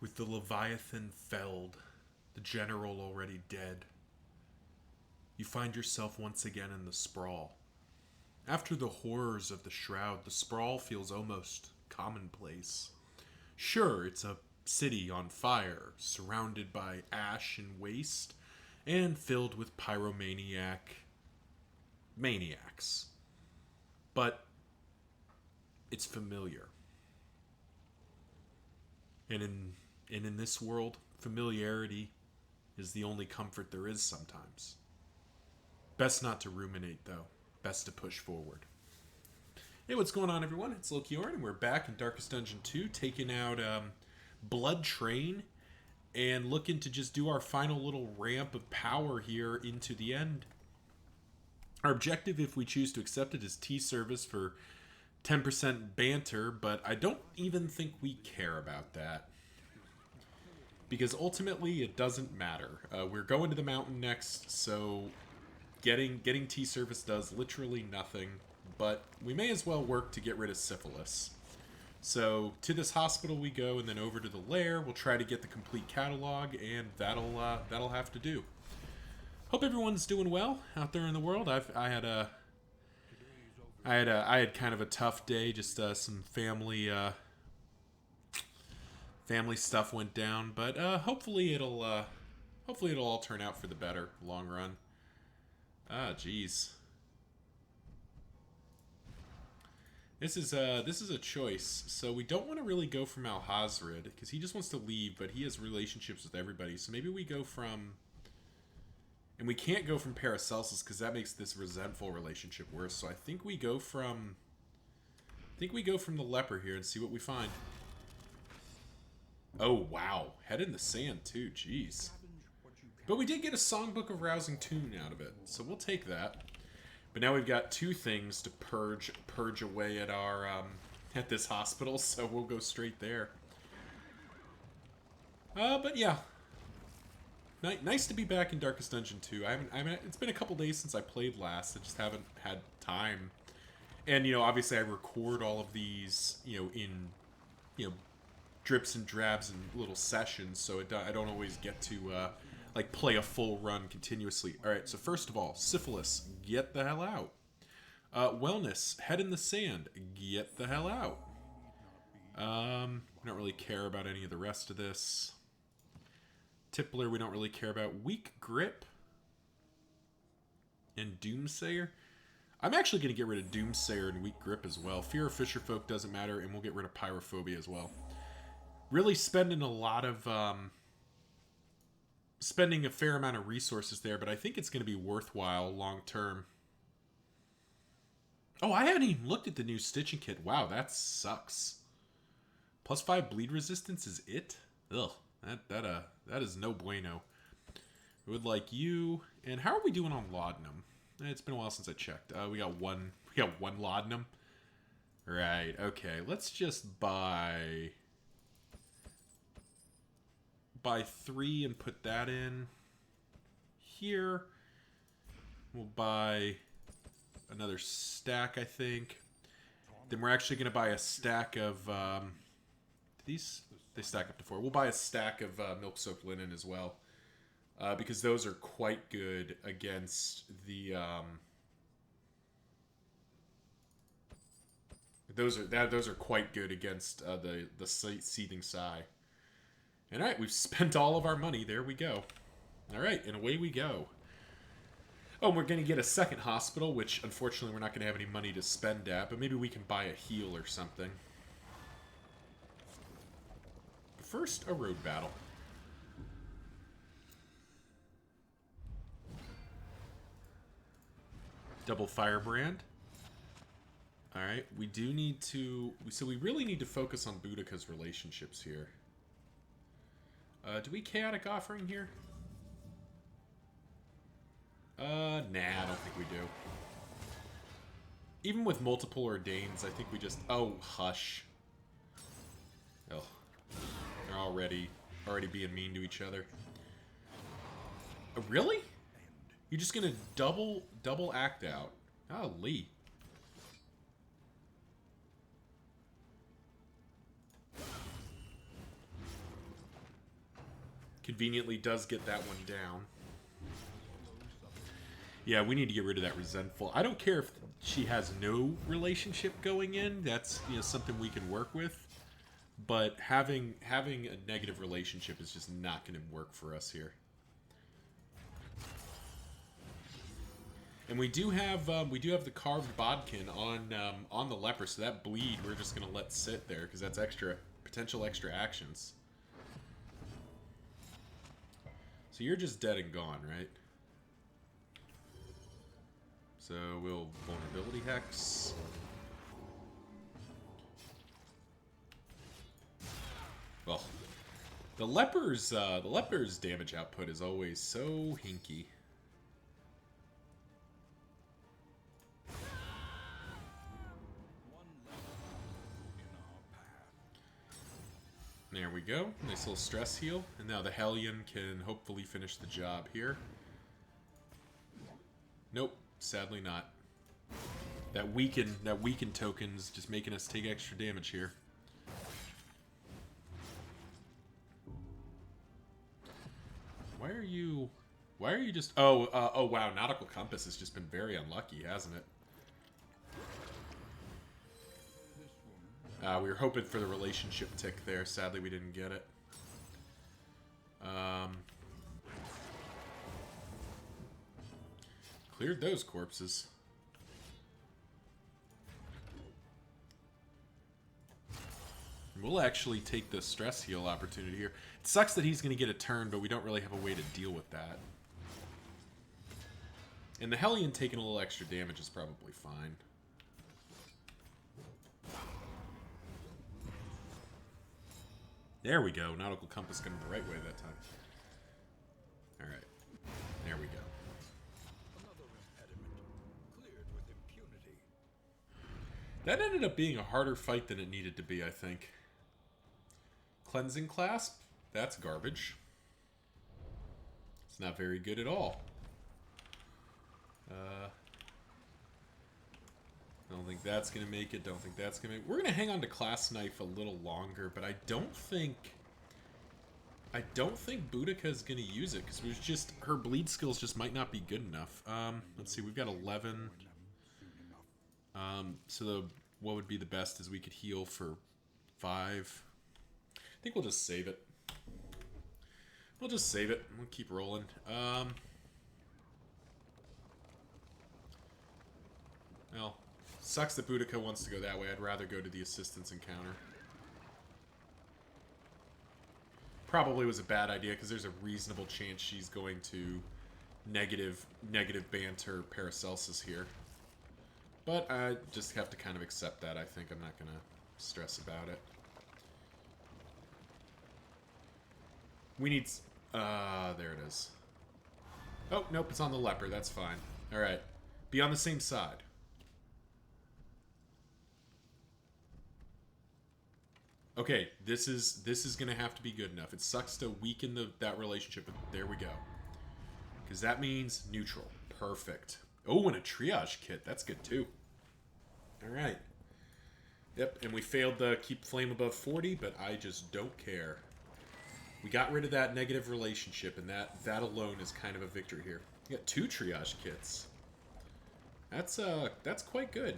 With the Leviathan felled, the general already dead, you find yourself once again in the sprawl. After the horrors of the Shroud, the sprawl feels almost commonplace. Sure, it's a city on fire, surrounded by ash and waste, and filled with pyromaniac maniacs. But it's familiar. And in this world, familiarity is the only comfort there is sometimes. Best not to ruminate, though. Best to push forward. Hey, what's going on, everyone? It's Lokiorn, and we're back in Darkest Dungeon 2, taking out Blood Train, and looking to just do our final little ramp of power here into the end. Our objective, if we choose to accept it, is T-Service for 10% banter, but I don't even think we care about that. Because ultimately, it doesn't matter. We're going to the mountain next, so getting T-Service does literally nothing, but we may as well work to get rid of syphilis. So, to this hospital we go, and then over to the lair. We'll try to get the complete catalog, and that'll have to do. Hope everyone's doing well out there in the world. I had kind of a tough day. Just some family stuff went down, but hopefully it'll all turn out for the better long run. Jeez. This is a choice. So we don't want to really go from Alhazred because he just wants to leave, but he has relationships with everybody. So maybe we go from. And we can't go from Paracelsus because that makes this resentful relationship worse. So I think we go from the leper here and see what we find. Oh wow, head in the sand too. Jeez. But we did get a Songbook of Rousing Tune out of it, so we'll take that. But now we've got two things to purge away at our at this hospital, so we'll go straight there. But yeah. Nice to be back in Darkest Dungeon 2. It's been a couple days since I played last. I just haven't had time. And, obviously I record all of these, in, drips and drabs and little sessions, so I don't always get to, play a full run continuously. Alright, so first of all, syphilis, get the hell out. Wellness, head in the sand, get the hell out. I don't really care about any of the rest of this. Tippler, we don't really care about. Weak Grip and Doomsayer. I'm actually going to get rid of Doomsayer and Weak Grip as well. Fear of Fisherfolk doesn't matter, and we'll get rid of Pyrophobia as well. Really spending spending a fair amount of resources there, but I think it's going to be worthwhile long term. Oh, I haven't even looked at the new stitching kit. Wow, that sucks. +5 bleed resistance is it? Ugh. That is no bueno. I would like you. And how are we doing on laudanum? It's been a while since I checked. We got one laudanum. Right. Okay. Let's just buy 3 and put that in here. We'll buy another stack, I think. Then we're actually going to buy a stack of these. They stack up to 4. We'll buy a stack of milk-soaked linen as well. Because those are quite good against the... Those are quite good against the seething sigh. And alright, we've spent all of our money. There we go. Alright, and away we go. Oh, and we're going to get a second hospital, which unfortunately we're not going to have any money to spend at. But maybe we can buy a heal or something. First, a road battle. Double Firebrand. Alright, we do need to... So we really need to focus on Boudica's relationships here. Do we Chaotic Offering here? Nah, I don't think we do. Even with multiple Ordains, I think we just... Oh, hush. Oh. They're already being mean to each other. Really? You're just gonna double act out? Oh, Lee. Conveniently does get that one down. Yeah, we need to get rid of that resentful. I don't care if she has no relationship going in. That's, you know, something we can work with. But having a negative relationship is just not going to work for us here. And we do have the carved bodkin on the leper, so that bleed we're just going to let sit there because that's potential extra actions. So you're just dead and gone, right? So we'll vulnerability hex. Well, the leper's damage output is always so hinky. There we go. Nice little stress heal. And now the Hellion can hopefully finish the job here. Nope, sadly not. That weaken token's just making us take extra damage here. Why are you just... Oh, wow. Nautical Compass has just been very unlucky, hasn't it? We were hoping for the relationship tick there. Sadly, we didn't get it. Cleared those corpses. We'll actually take the stress heal opportunity here. It sucks that he's going to get a turn, but we don't really have a way to deal with that. And the Hellion taking a little extra damage is probably fine. There we go. Nautical Compass going the right way that time. Alright. There we go. Another impediment cleared with impunity. That ended up being a harder fight than it needed to be, I think. Cleansing Clasp? That's garbage. It's not very good at all. Don't think that's going to make it. Don't think that's going to make it. We're going to hang on to Class Knife a little longer, but I don't think Boudica is going to use it, because it was just... Her bleed skills just might not be good enough. Let's see, we've got 11. So what would be the best is we could heal for 5. I think we'll just save it. We'll just save it. We'll keep rolling. Well, sucks that Boudica wants to go that way. I'd rather go to the assistance encounter. Probably was a bad idea because there's a reasonable chance she's going to negative banter Paracelsus here. But I just have to kind of accept that. I think I'm not going to stress about it. We need... there it is. Oh, nope, it's on the leper. That's fine. Alright. Be on the same side. Okay, this is going to have to be good enough. It sucks to weaken that relationship, but there we go. Because that means neutral. Perfect. Oh, and a triage kit. That's good, too. Alright. Yep, and we failed the keep flame above 40, but I just don't care. We got rid of that negative relationship, and that alone is kind of a victory here. We got 2 triage kits. That's quite good.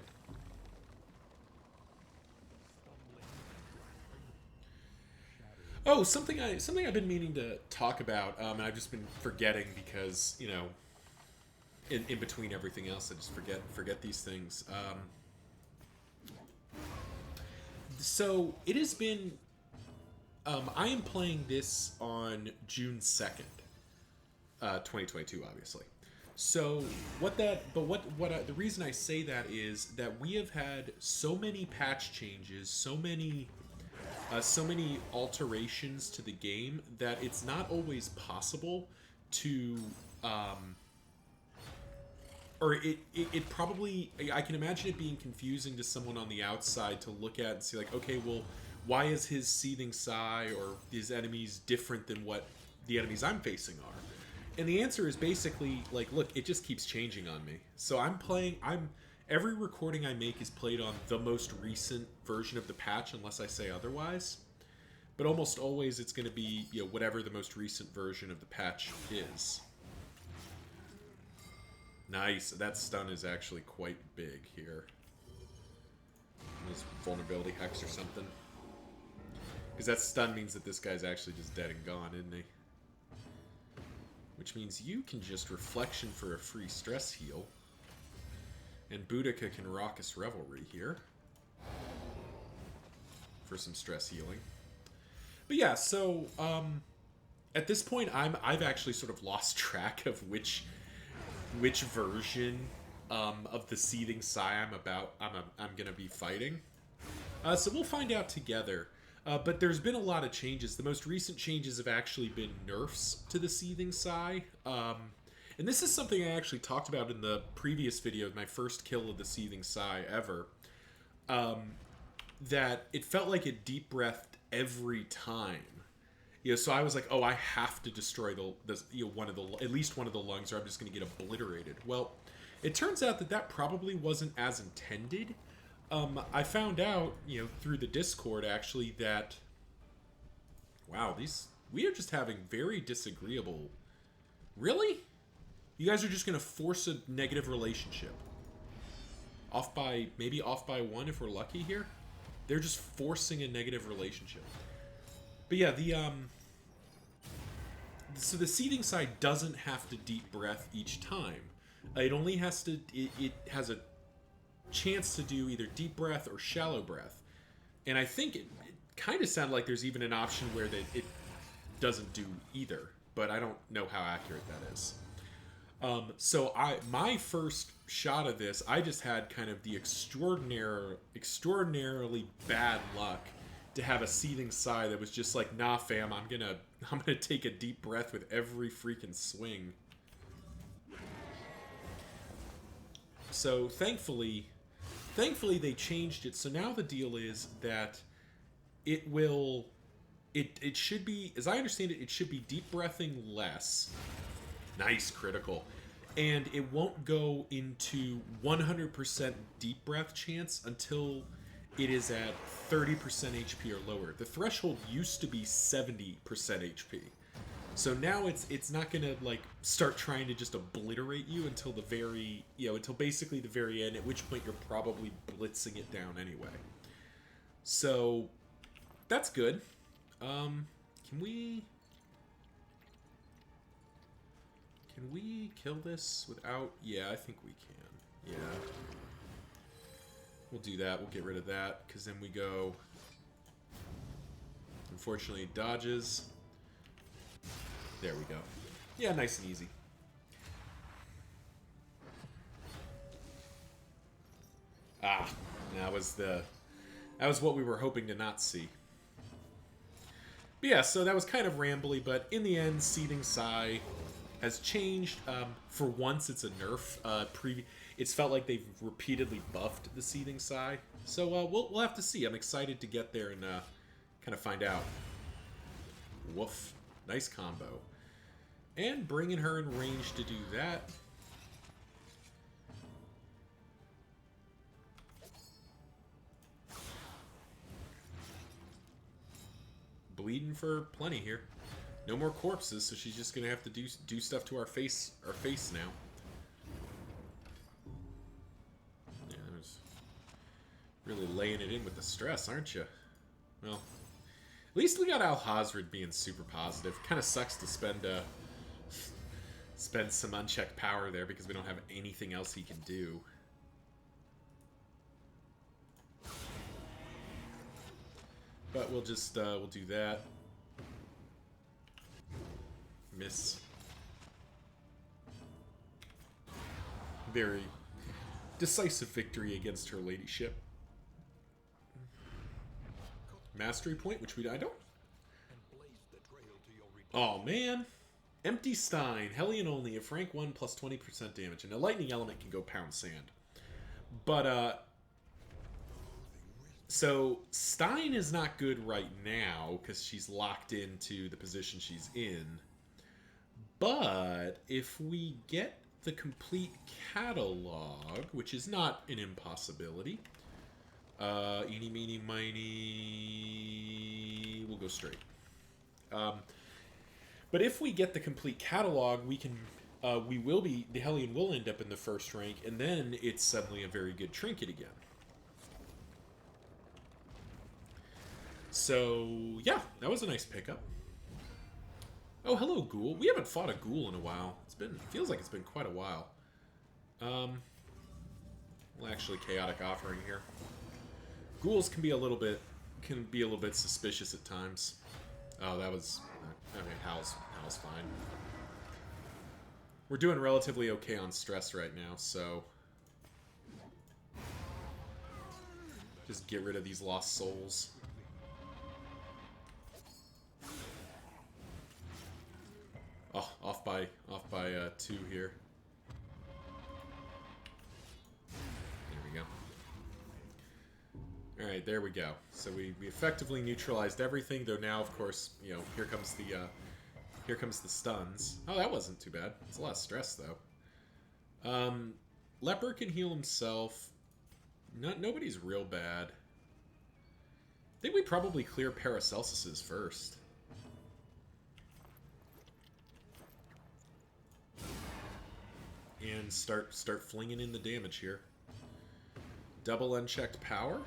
Oh, something I've been meaning to talk about, and I've just been forgetting because, you know, in between everything else, I just forget these things. So it has been. I am playing this on June 2nd, 2022, obviously. So the reason I say that is that we have had so many patch changes, so many alterations to the game that it's not always possible to, or it probably, I can imagine it being confusing to someone on the outside to look at and see like, okay, well, why is his Seething Sigh or his enemies different than what the enemies I'm facing are? And the answer is basically like, look, it just keeps changing on me. So every recording I make is played on the most recent version of the patch unless I say otherwise. but almost always it's going to be, you know, whatever the most recent version of the patch is. Nice. That stun is actually quite big here. This vulnerability hex or something. Because that stun means that this guy's actually just dead and gone, isn't he? Which means you can just reflection for a free stress heal. And Boudica can Raucous Revelry here. For some stress healing. But yeah, so at this point I've actually sort of lost track of which version of the Seething Sigh I'm gonna be fighting. So we'll find out together. But there's been a lot of changes. The most recent changes have actually been nerfs to the Seething Sigh. And this is something I actually talked about in the previous video, my first kill of the Seething Sigh ever. That it felt like it deep breathed every time. You know, so I was like, oh, I have to destroy at least one of the lungs, or I'm just going to get obliterated. Well, it turns out that probably wasn't as intended. I found out, you know, through the Discord actually that, wow, we are just having very disagreeable. Really? You guys are just going to force a negative relationship. Maybe off by one if we're lucky here. They're just forcing a negative relationship. But yeah, so the Seething Sigh doesn't have to deep breath each time. It only has to. It has a chance to do either deep breath or shallow breath, and I think it kind of sounded like there's even an option where it doesn't do either. But I don't know how accurate that is. So my first shot of this, I just had kind of the extraordinarily bad luck to have a Seething Sigh that was just like, nah, fam, I'm gonna take a deep breath with every freaking swing. So thankfully they changed it. So now the deal is that it should be, as I understand it, it should be deep breathing less. Nice critical. And it won't go into 100% deep breath chance until it is at 30% HP or lower. The threshold used to be 70% HP. So now it's not going to like start trying to just obliterate you until until basically the very end, at which point you're probably blitzing it down anyway. So that's good. Can we kill this without... Yeah, I think we can. Yeah. We'll do that. We'll get rid of that, because then we go... Unfortunately, dodges. There we go. Yeah, nice and easy. Ah, that was what we were hoping to not see. But yeah, so that was kind of rambly, but in the end, Seething Sigh has changed. For once, it's a nerf. It's felt like they've repeatedly buffed the Seething Sigh. So we'll have to see. I'm excited to get there and kind of find out. Woof. Nice combo. And bringing her in range to do that. Bleeding for plenty here. No more corpses, so she's just gonna have to do stuff to our face now. Yeah, there's really laying it in with the stress, aren't you? Well, at least we got Alhazred being super positive. Kind of sucks to spend some unchecked power there because we don't have anything else he can do. But we'll just we'll do that. Miss. Very decisive victory against her ladyship. Mastery point, which I don't. Oh man, Empty Stein, Hellion only. If rank 1 plus 20% damage, and a lightning element can go pound sand. But so Stein is not good right now because she's locked into the position she's in. But if we get the complete catalog, which is not an impossibility, Eeny, meeny, miny. We'll go straight. But if we get the complete catalog, we can. The Hellion will end up in the first rank, and then it's suddenly a very good trinket again. So yeah, that was a nice pickup. Oh, hello, Ghoul. We haven't fought a Ghoul in a while. Feels like it's been quite a while. Well, actually, chaotic offering here. Ghouls can be a little bit suspicious at times. Oh, that was. I mean, Hal's fine. We're doing relatively okay on stress right now, so just get rid of these lost souls. Oh, off by 2 here. There we go. All right, there we go. So we effectively neutralized everything. Though now, of course, you know, here comes the stuns. Oh, that wasn't too bad. It's a lot of stress though. Leper can heal himself. Nobody's real bad. I think we probably clear Paracelsus's first. And start flinging in the damage here. Double unchecked power.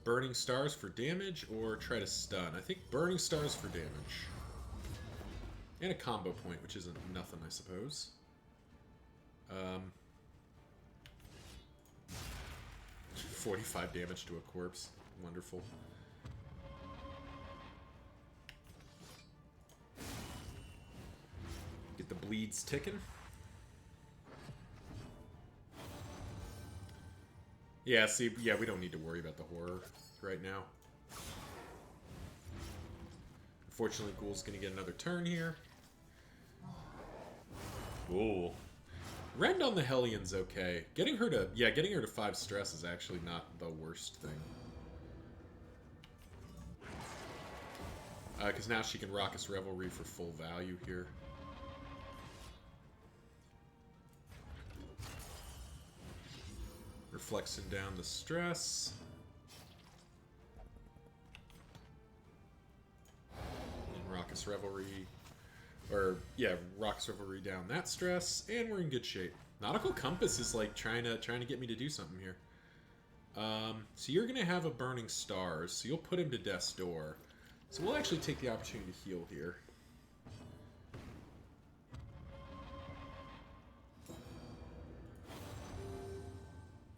Burning stars for damage, or try to stun. I think burning stars for damage. And a combo point, which isn't nothing, I suppose. 45 damage to a corpse. Wonderful. Get the bleeds ticking. Yeah, see, yeah, we don't need to worry about the horror right now. Unfortunately, Ghoul's gonna get another turn here. Ooh. Rend on the Hellion's okay. Getting her to 5 stress is actually not the worst thing. Because now she can Raucous Revelry for full value here. Reflexing down the stress. And Raucous Revelry. Or, yeah, Raucous Revelry down that stress. And we're in good shape. Nautical Compass is like trying to get me to do something here. So you're going to have a Burning Stars. So you'll put him to Death's Door. So we'll actually take the opportunity to heal here.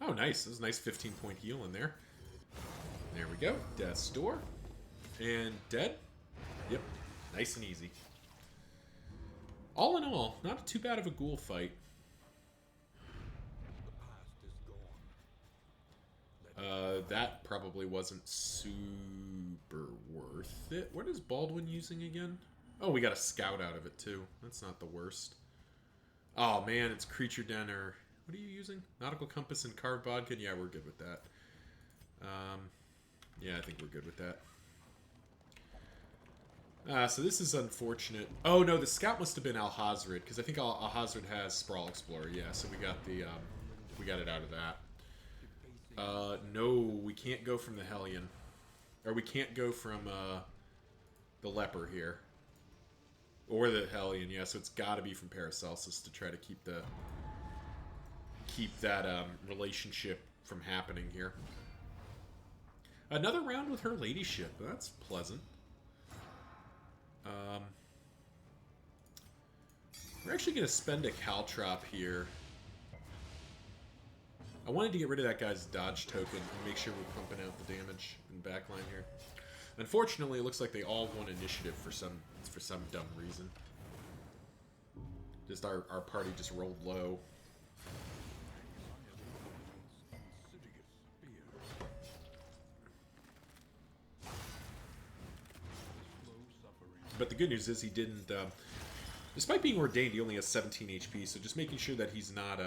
Oh, nice. That was a nice 15-point heal in there. There we go. Death's Door. And dead. Yep. Nice and easy. All in all, not too bad of a Ghoul fight. That probably wasn't super worth it. What is Baldwin using again? Oh, we got a scout out of it, too. That's not the worst. Oh, man, it's Creature Den or... What are you using? Nautical Compass and Carved Bodkin? Yeah, we're good with that. Yeah, I think we're good with that. So this is unfortunate. Oh, no, the scout must have been Alhazred, because I think Alhazred has Sprawl Explorer. Yeah, so we got it out of that. No, we can't go from the Hellion. Or we can't go from the Leper here. Or the Hellion, yeah, so it's got to be from Paracelsus to try to keep that relationship from happening here. Another round with her ladyship. That's pleasant. We're actually going to spend a Caltrop here. I wanted to get rid of that guy's dodge token and make sure we're pumping out the damage in backline here. Unfortunately, it looks like they all won initiative for some dumb reason. Just our party just rolled low. But the good news is he didn't... despite being ordained, he only has 17 HP, so just making sure that he's not...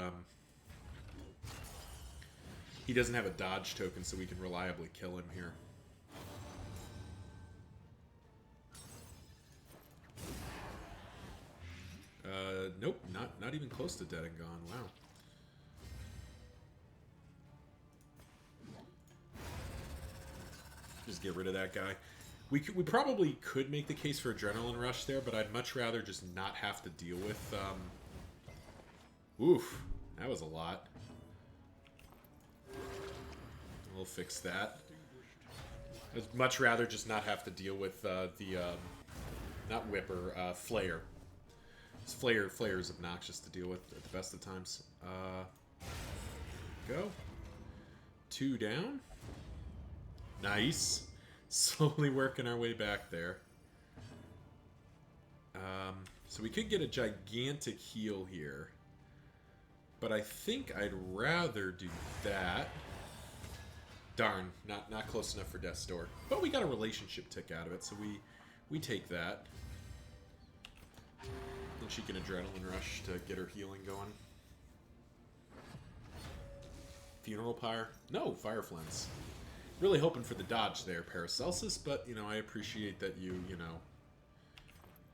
he doesn't have a dodge token, so we can reliably kill him here. Nope, not even close to dead and gone. Wow. Just get rid of that guy. We probably could make the case for Adrenaline Rush there, but I'd much rather just not have to deal with... Oof. That was a lot. We'll fix that. I'd much rather just not have to deal with not Whipper, Flare. Flare is obnoxious to deal with at the best of times. Go. 2 down. Nice. Slowly working our way back there. So we could get a gigantic heal here. But I think I'd rather do that. Darn, not close enough for Death's Door. But we got a relationship tick out of it, so we take that. And she can Adrenaline Rush to get her healing going. Funeral Pyre? No, Fire Flens. Really hoping for the dodge there, Paracelsus, but, you know, I appreciate that you know,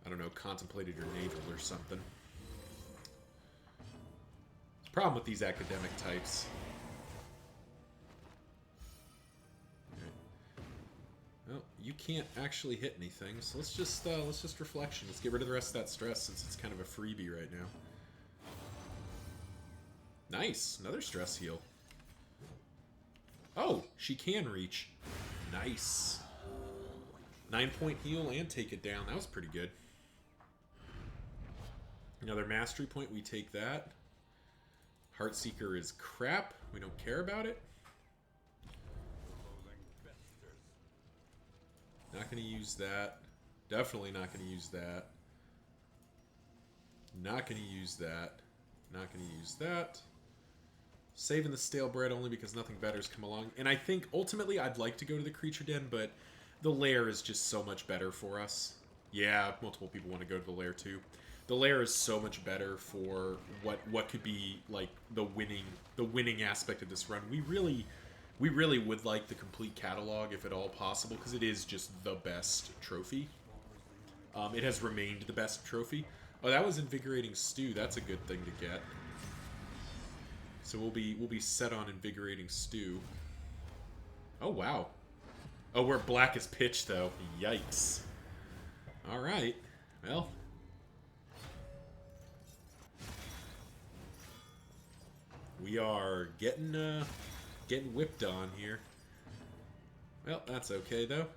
I don't know, contemplated your navel or something. Problem with these academic types. Well, you can't actually hit anything, so let's just reflection. Let's get rid of the rest of that stress since it's kind of a freebie right now. Nice, another stress heal. Oh, she can reach. Nice. 9-point heal and take it down. That was pretty good. Another mastery point. We take that. Heartseeker is crap. We don't care about it. Not going to use that. Definitely not going to use that. Not going to use that. Not going to use that. Saving the stale bread only because nothing better's come along. And I think ultimately I'd like to go to the creature den, but the lair is just so much better for us. Yeah, multiple people want to go to the lair too. The lair is so much better for what could be like the winning aspect of this run. We really would like the complete catalog if at all possible, because it is just the best trophy. It has remained the best trophy. Oh, that was Invigorating Stew. That's a good thing to get. So we'll be set on Invigorating Stew. Oh wow. Oh, we're black as pitch though. Yikes. All right. Well. We are getting whipped on here. Well, that's okay though.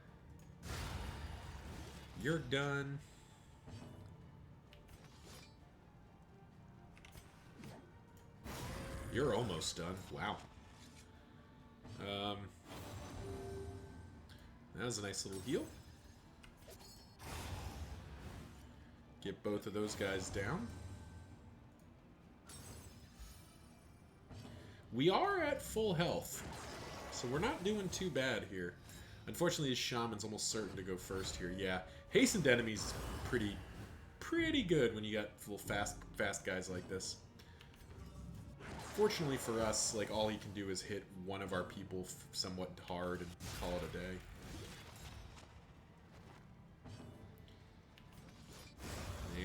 You're done. You're almost done. Wow. That was a nice little heal. Get both of those guys down. We are at full health, so we're not doing too bad here. Unfortunately, his Shaman's almost certain to go first here. Yeah, hastened enemies is pretty good when you got little fast guys like this. Fortunately for us, like, all he can do is hit one of our people somewhat hard and call it a day.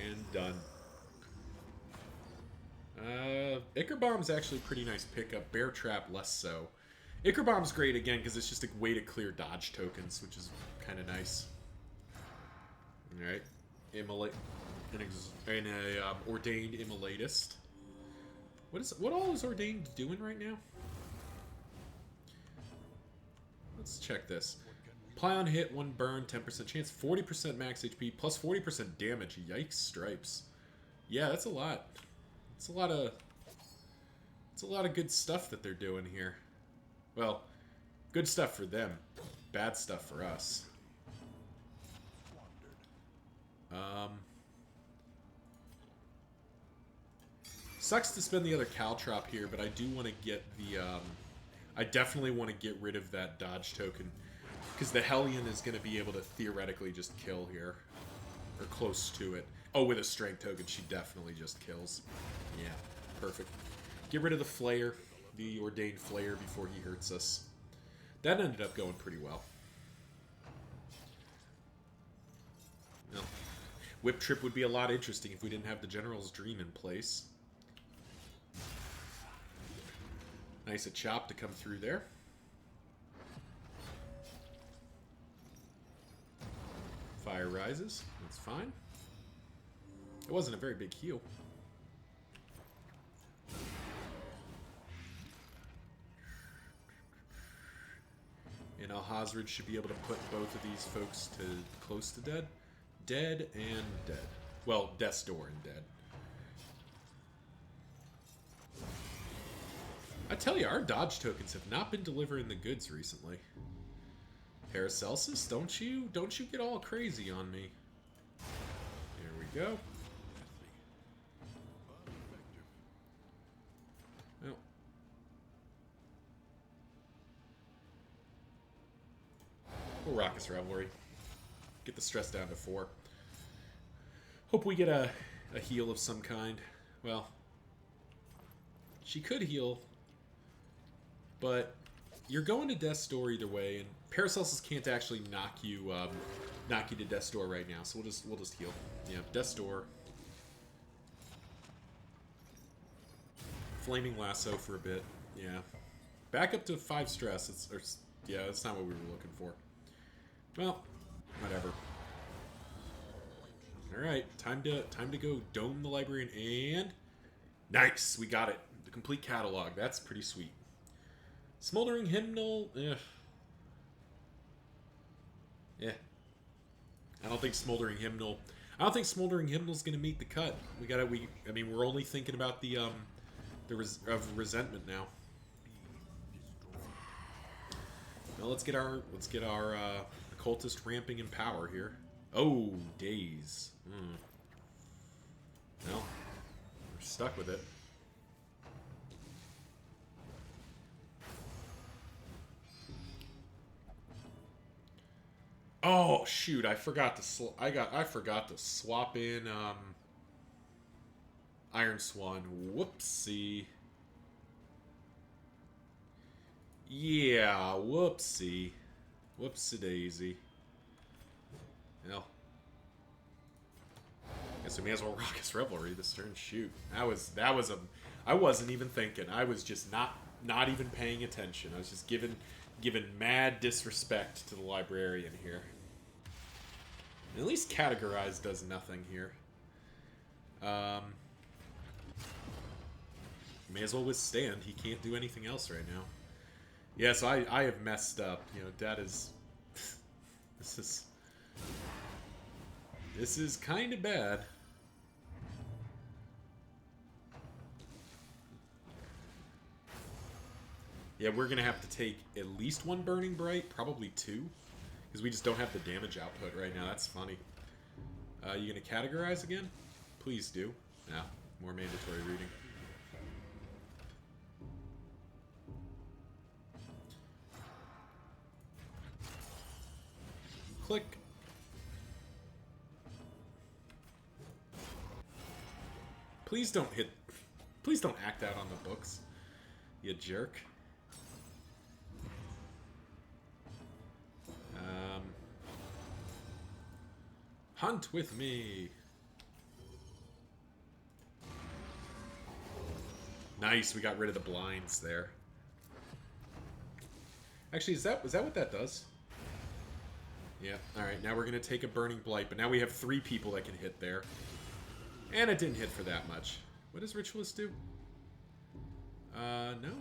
And done. Ichor Bomb's actually a pretty nice pickup. Bear Trap, less so. Ichor Bomb's great, again, because it's just a way to clear dodge tokens, which is kind of nice. Alright. Immolate. An Ordained Immolatist. What all is Ordained doing right now? Let's check this. Apply on hit, 1 burn, 10% chance, 40% max HP, plus 40% damage. Yikes, stripes. Yeah, that's a lot. It's a lot of good stuff that they're doing here. Well, good stuff for them, bad stuff for us. Sucks to spend the other Caltrop here, but I do want to get the, I definitely want to get rid of that dodge token, because the Hellion is going to be able to theoretically just kill here, or close to it. Oh, with a strength token, she definitely just kills. Yeah, perfect. Get rid of the Flayer, the Ordained Flayer, before he hurts us. That ended up going pretty well. No. Whip Trip would be a lot interesting if we didn't have the General's Dream in place. Nice a chop to come through there. Fire rises. That's fine. It wasn't a very big heal. And Alhazred should be able to put both of these folks to close to dead. Dead and dead. Well, Death's Door and dead. I tell you, our dodge tokens have not been delivering the goods recently. Paracelsus, don't you get all crazy on me. There we go. Well. We'll Raucous Revelry. Get the stress down to 4. Hope we get a heal of some kind. Well, she could heal, but you're going to Death's Door either way, and Paracelsus can't actually knock you to Death's Door right now, so we'll just heal. Yeah, Death's Door. Flaming Lasso for a bit. Yeah, back up to 5 stress. Yeah, that's not what we were looking for. Well, whatever. All right, time to go dome the Librarian, and nice, we got it. The complete catalog. That's pretty sweet. Smoldering Hymnal. Yeah. I don't think Smoldering Hymnal's gonna meet the cut. I mean, we're only thinking about the resentment now. Now let's get our occultist ramping in power here. Oh, days. Well, we're stuck with it. Oh shoot! I forgot to swap in Iron Swan. Whoopsie. Yeah, whoopsie. Whoopsie-daisy. Well, guess we may as well Raucous Revelry this turn. Shoot, I wasn't even thinking. I was just not even paying attention. I was just giving mad disrespect to the Librarian here. At least Categorize does nothing here. May as well withstand. He can't do anything else right now. Yeah, so I have messed up. You know, that is... This is kind of bad. Yeah, we're going to have to take at least 1 Burning Bright, probably 2. Because we just don't have the damage output right now. That's funny. You going to Categorize again? Please do. No, more mandatory reading. Click. Please don't act out on the books, you jerk. Hunt with me. Nice, we got rid of the blinds there. Actually, was that what that does? Yeah, alright, now we're going to take a Burning Blight, but now we have 3 people that can hit there. And it didn't hit for that much. What does Ritualist do? No?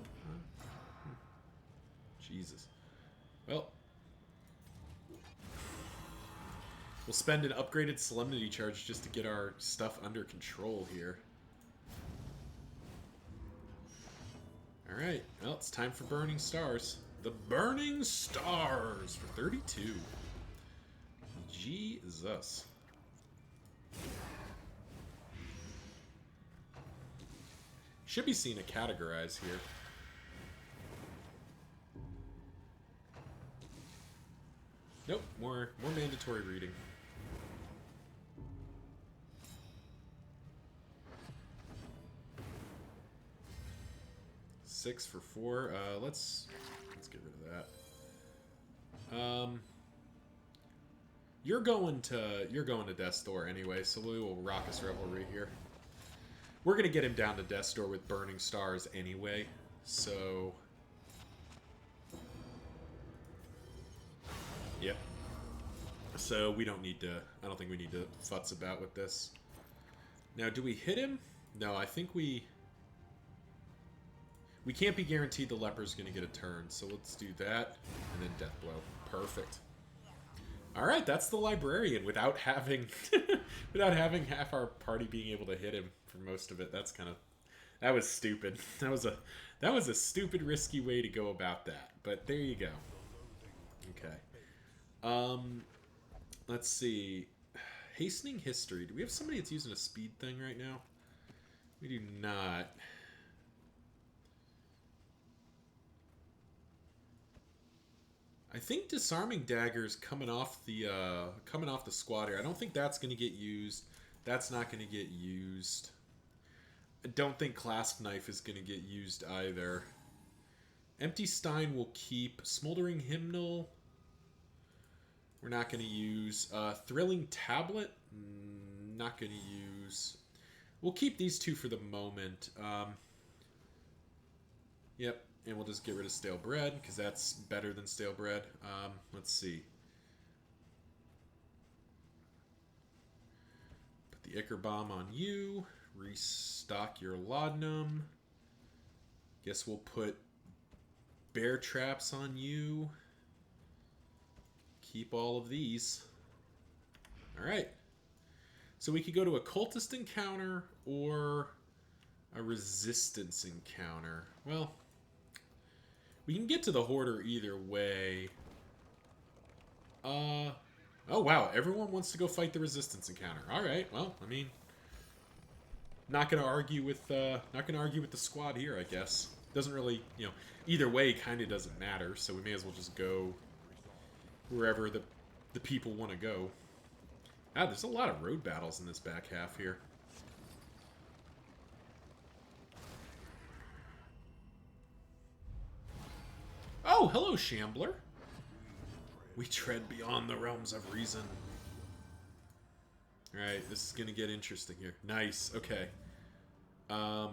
Jesus. Well. We'll spend an upgraded Solemnity Charge just to get our stuff under control here. Alright, well, it's time for Burning Stars. The Burning Stars for 32. Jesus. Should be seeing a Categorize here. Nope, more mandatory reading. Six for 4. Let's get rid of that. You're going to Death's Door anyway, so we will Raucous Revelry here. We're gonna get him down to Death's Door with Burning Stars anyway, so yep. So we don't need to... I don't think we need to futz about with this. Now, do we hit him? No, I think we... We can't be guaranteed the leper's going to get a turn, so let's do that. And then Death Blow. Perfect. Alright, that's the Librarian without having... without having half our party being able to hit him for most of it. That's kind of... That was stupid. That was a stupid, risky way to go about that. But there you go. Okay. Let's see. Hastening History. Do we have somebody that's using a speed thing right now? We do not. I think Disarming Dagger's coming off the squad here. I don't think that's going to get used. That's not going to get used. I don't think Clasp Knife is going to get used either. Empty Stein will keep. Smoldering Hymnal, we're not going to use. Thrilling Tablet, not going to use. We'll keep these two for the moment. Yep, and we'll just get rid of Stale Bread, because that's better than Stale Bread. Let's see. Put the Ichor Bomb on you. Restock your Laudanum. Guess we'll put Bear Traps on you. Keep all of these. Alright. So we could go to a Cultist encounter or a Resistance encounter. Well, we can get to the Hoarder either way. Oh wow, everyone wants to go fight the Resistance encounter. Alright, well, I mean... Not gonna argue with the squad here, I guess. Doesn't really, you know, either way kind of doesn't matter, so we may as well just go wherever the people want to go. Ah, there's a lot of road battles in this back half here. Oh, hello, Shambler. We tread beyond the realms of reason. Alright, this is gonna get interesting here. Nice, okay. Ah,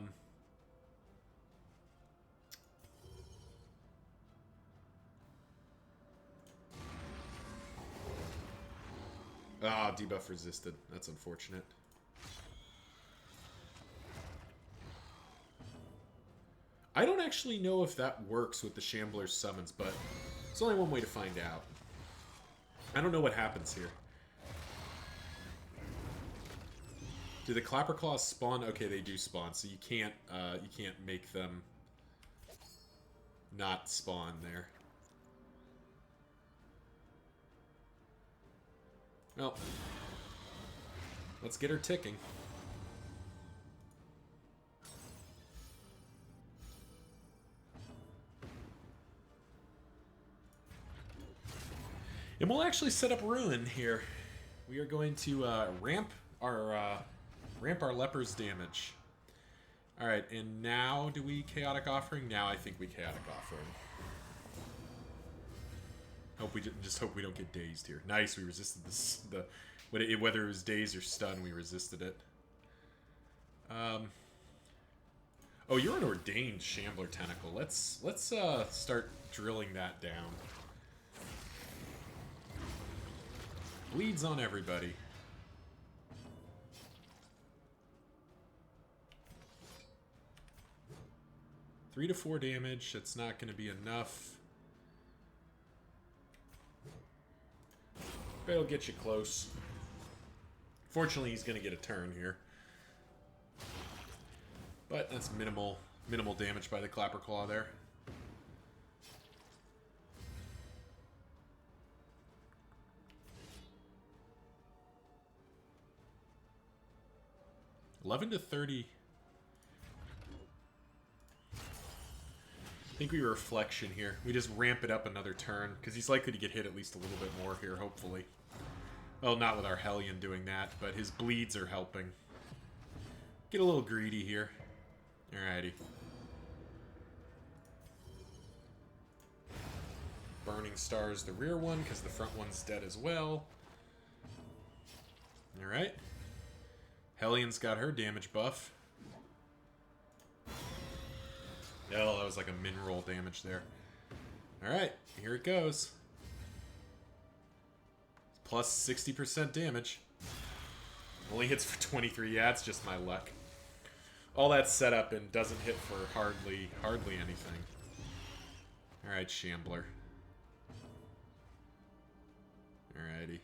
debuff resisted. That's unfortunate. I don't actually know if that works with the Shambler's summons, but there's only one way to find out. I don't know what happens here. Do the Clapperclaws spawn? Okay, they do spawn, so you can't make them not spawn there. Well, let's get her ticking. And we'll actually set up Ruin here. We are going to ramp our leper's damage. Alright, and now do we Chaotic Offering? Now I think we Chaotic Offering. Just hope we don't get dazed here. Nice, we resisted this. Whether it was daze or stun, we resisted it. Oh, you're an Ordained Shambler Tentacle. Let's start drilling that down. Bleeds on everybody. Three to 4 damage. It's not going to be enough. But it'll get you close. Fortunately, he's going to get a turn here. But that's minimal damage by the Clapperclaw there. $11 to 30. I think we Reflection here. We just ramp it up another turn, because he's likely to get hit at least a little bit more here, hopefully. Well, not with our Hellion doing that, but his bleeds are helping. Get a little greedy here. Alrighty. Burning Star's the rear one, because the front one's dead as well. Alright. Hellion's got her damage buff. Oh, that was like a min-roll damage there. Alright, here it goes. Let's Plus 60% damage. Only hits for 23. Yeah, it's just my luck. All that's set up and doesn't hit for hardly anything. Alright, Shambler. Alrighty.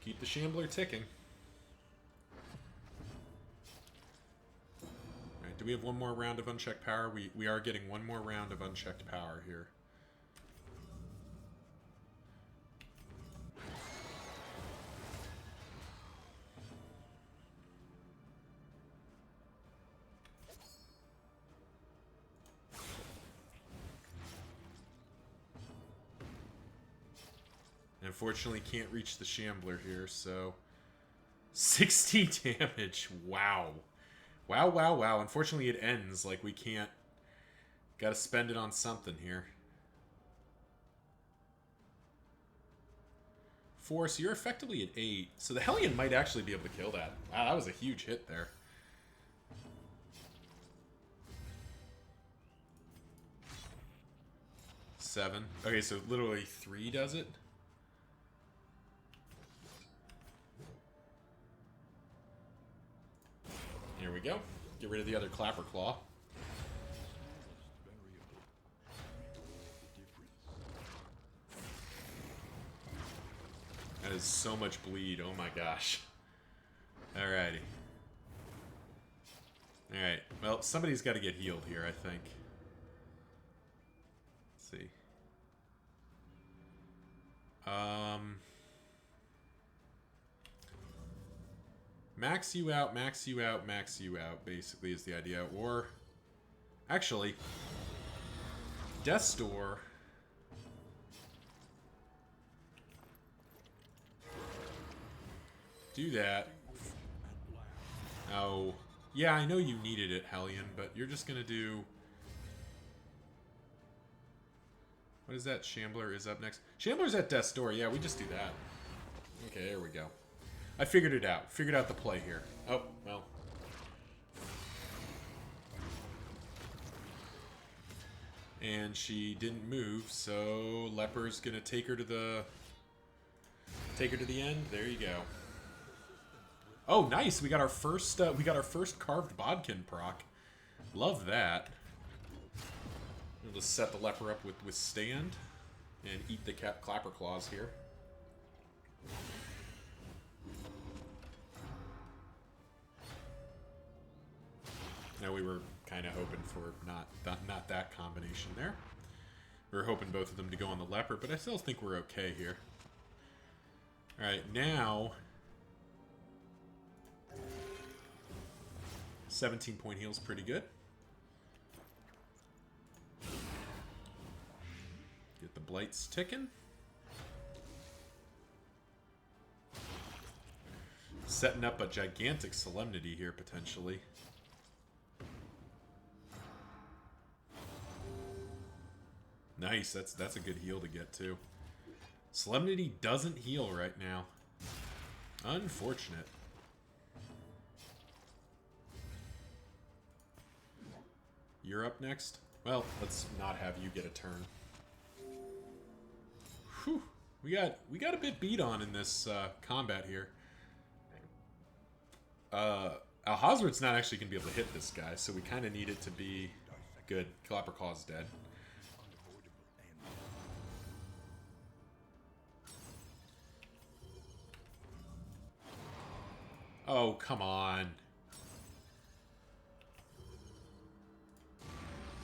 Keep the Shambler ticking. Alright, do we have one more round of unchecked power? We are getting one more round of unchecked power here. Unfortunately, can't reach the Shambler here, so... 60 damage. Wow. Wow, wow, wow. Unfortunately, it ends. Like, we can't... Gotta spend it on something here. 4, so you're effectively at 8. So the Hellion might actually be able to kill that. Wow, that was a huge hit there. Seven. Okay, so literally 3 does it? Here we go. Get rid of the other Clapper Claw. That is so much bleed. Oh my gosh. Alrighty. Alright. Well, somebody's got to get healed here, I think. Let's see. Max you out, max you out, max you out, basically is the idea. Or, actually, Death's Door. Do that. Oh, yeah, I know you needed it, Hellion, but you're just gonna do... What is that? Shambler is up next. Shambler's at Death's Door. Yeah, we just do that. Okay, there we go. I figured it out. Figured out the play here. Oh, well. And she didn't move, so Leper's gonna take her to the end. There you go. Oh, nice. We got our first carved bodkin proc. Love that. We'll just set the Leper up with Withstand and eat the Clapper Claws here. Now we were kind of hoping for not that combination there. We were hoping both of them to go on the Leper, but I still think we're okay here. All right, now 17-point heal's pretty good. Get the blights ticking. Setting up a gigantic solemnity here potentially. Nice, that's a good heal to get too. Solemnity doesn't heal right now. Unfortunate. You're up next? Well, let's not have you get a turn. Whew. We got a bit beat on in this combat here. Alhazred's not actually going to be able to hit this guy, so we kind of need it to be good. Clapper Claw's dead. Oh, come on.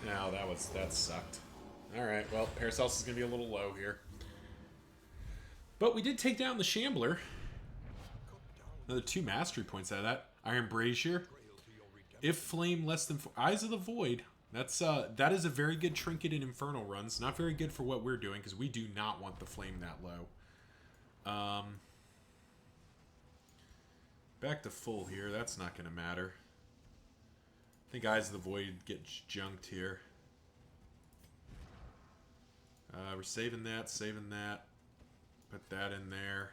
No, that sucked. Alright, well, Paracelsus is going to be a little low here. But we did take down the Shambler. Another 2 mastery points out of that. Iron Brazier. If flame less than 4. Eyes of the Void. That is a very good trinket in Infernal runs. Not very good for what we're doing, because we do not want the flame that low. Back to full here. That's not going to matter. I think Eyes of the Void get junked here. We're saving that, saving that. Put that in there.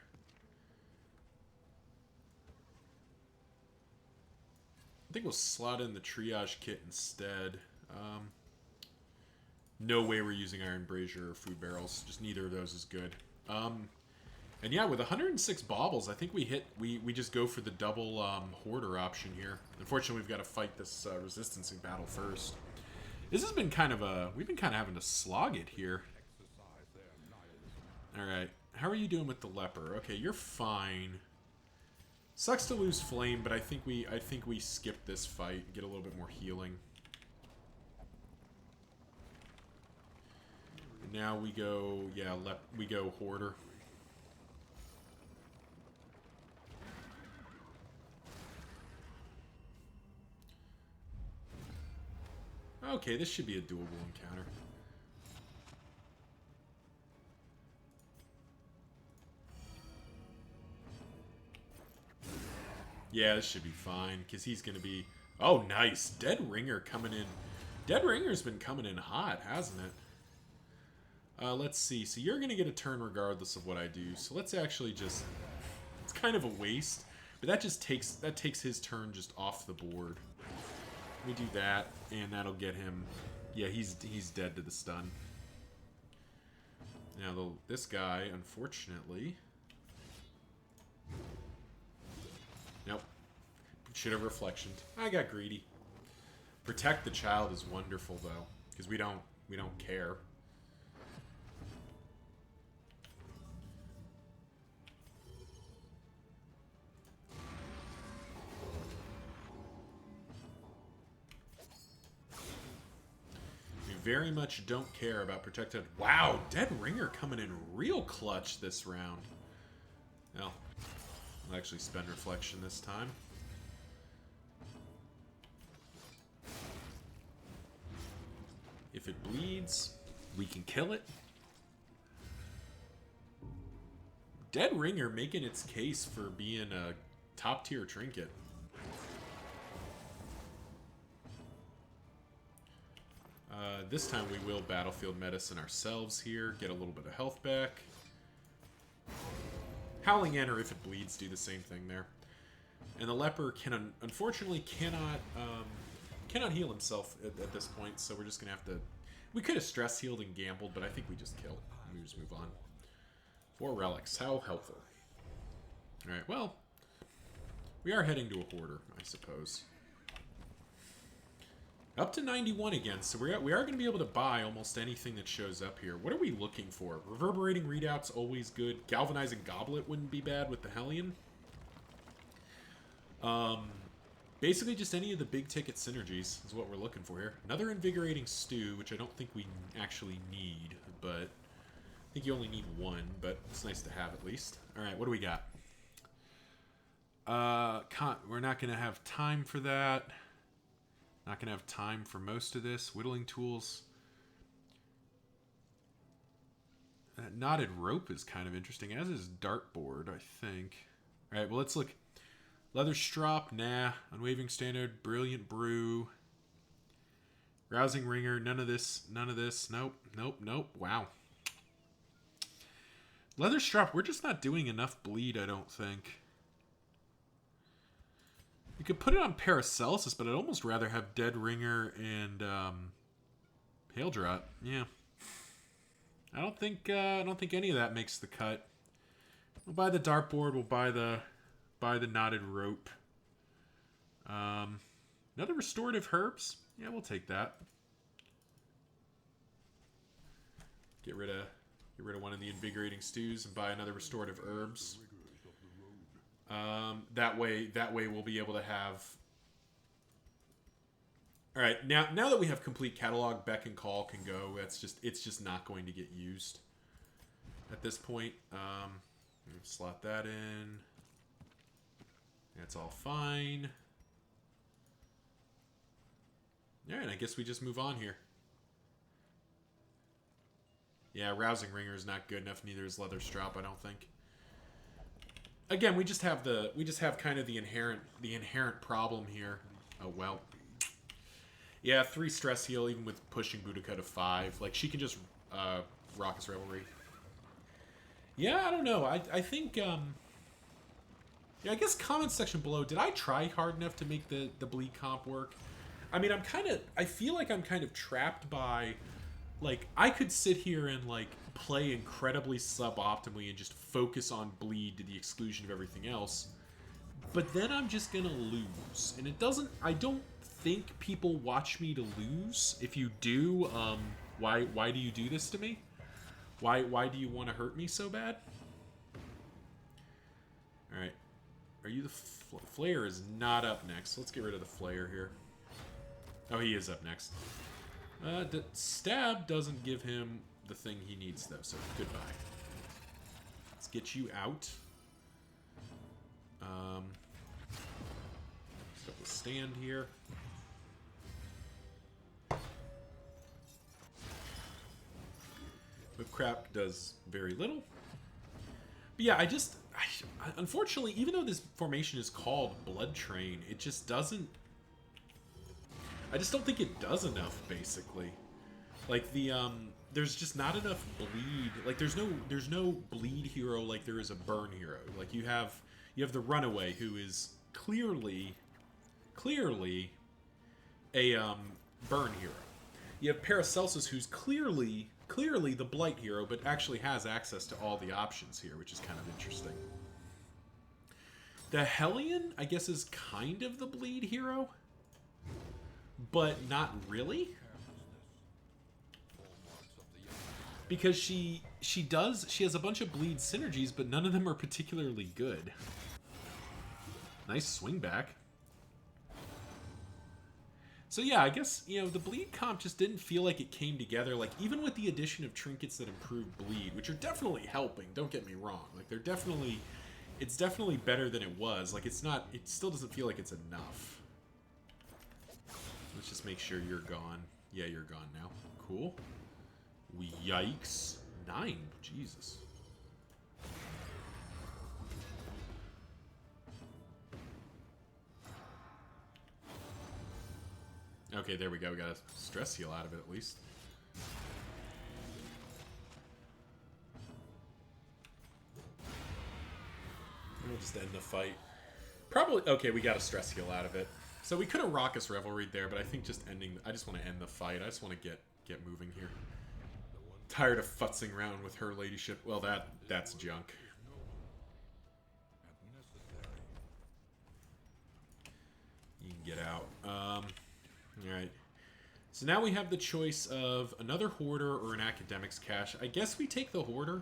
I think we'll slot in the triage kit instead. No way we're using Iron Brazier or Food Barrels. Just neither of those is good. And yeah, with 106 baubles, I think we just go for the double Hoarder option here. Unfortunately, we've got to fight this resistancing battle first. This has been kind of we've been kind of having to slog it here. Alright, how are you doing with the Leper? Okay, you're fine. Sucks to lose Flame, but I think we skip this fight and get a little bit more healing. And now we go, yeah, we go Hoarder. Okay, this should be a doable encounter. Yeah, this should be fine, because he's going to be... Oh, nice. Dead Ringer coming in. Dead Ringer's been coming in hot, hasn't it? Let's see. So you're going to get a turn regardless of what I do. So let's actually just... It's kind of a waste, but that just takes his turn just off the board. We do that, and that'll get him... Yeah, he's dead to the stun. Now, this guy, unfortunately... Nope. Should have reflectioned. I got greedy. Protect the child is wonderful, though, because we don't care. Very much don't care about protected. Wow, Dead Ringer coming in real clutch this round. Well, I'll actually spend reflection this time. If it bleeds, we can kill it. Dead Ringer making its case for being a top tier trinket. This time we will Battlefield Medicine ourselves here, get a little bit of health back. Howling Enter, if it bleeds, do the same thing there. And the Leper unfortunately cannot heal himself at this point, so we're just going to have to... We could have stress healed and gambled, but I think we just kill. We just move on. 4 relics, how helpful. Alright, well, we are heading to a Hoarder, I suppose. Up to 91 again, so we are going to be able to buy almost anything that shows up here. What are we looking for? Reverberating Readout's always good. Galvanizing Goblet wouldn't be bad with the Hellion. Basically just any of the big ticket synergies is what we're looking for here. Another Invigorating Stew, which I don't think we actually need, but I think you only need 1, but it's nice to have at least. Alright, what do we got? We're not going to have time for that. Not going to have time for most of this. Whittling Tools. That Knotted Rope is kind of interesting, as is Dartboard, I think. Alright, well, let's look. Leather Strop, nah. Unwavering Standard, Brilliant Brew. Rousing Ringer, none of this, none of this. Nope, nope, nope. Wow. Leather Strop, we're just not doing enough bleed, I don't think. You could put it on Paracelsus, but I'd almost rather have Dead Ringer and Hail Drop. Yeah, I don't think any of that makes the cut. We'll buy the Dartboard. We'll buy the Knotted Rope. Another Restorative Herbs. Yeah, we'll take that. Get rid of one of the Invigorating Stews and buy another Restorative Herbs. That way we'll be able to have... Alright, now that we have complete catalog, Beck and Call can go. It's just not going to get used at this point. Slot that in. That's all fine. Alright, I guess we just move on here. Yeah, Rousing Ringer is not good enough. Neither is Leather Strop, I don't think. Again, we just have kind of the inherent problem here. Oh well. Yeah, 3 stress heal even with pushing Boudica to 5. Like she can just Raucous Revelry. Yeah, I don't know. I think yeah, I guess comment section below. Did I try hard enough to make the bleed comp work? I mean, I feel like I'm kind of trapped by like, I could sit here and, like, play incredibly suboptimally and just focus on bleed to the exclusion of everything else. But then I'm just gonna lose. And it doesn't... I don't think people watch me to lose. If you do, why do you do this to me? Why do you want to hurt me so bad? Alright. Are you the... Flayer is not up next. Let's get rid of the Flayer here. Oh, he is up next. The stab doesn't give him the thing he needs, though, so goodbye. Let's get you out. Let's go stand here. Whipcrap does very little. But yeah, unfortunately, even though this formation is called Blood Train, it just doesn't... I just don't think it does enough, basically. Like, there's just not enough bleed. Like, there's no bleed hero like there is a burn hero. Like, you have the Runaway, who is clearly a burn hero. You have Paracelsus, who's clearly the Blight hero, but actually has access to all the options here, which is kind of interesting. The Hellion, I guess, is kind of the bleed hero, but not really. Because she has a bunch of bleed synergies, but none of them are particularly good. Nice swing back. So yeah, I guess, you know, the bleed comp just didn't feel like it came together. Like, even with the addition of trinkets that improve bleed, which are definitely helping, don't get me wrong. Like, it's definitely better than it was. Like, it still doesn't feel like it's enough. Let's just make sure you're gone. Yeah, you're gone now. Cool. Yikes. 9. Jesus. Okay, there we go. We got a stress heal out of it, at least. We'll just end the fight. Probably... Okay, we got a stress heal out of it. So we could have Raucous Revelried there, but I think just ending... I just want to end the fight. I just want to get moving here. Tired of futzing around with her ladyship. Well, that's junk. You can get out. Alright. So now we have the choice of another Hoarder or an Academics Cache. I guess we take the Hoarder.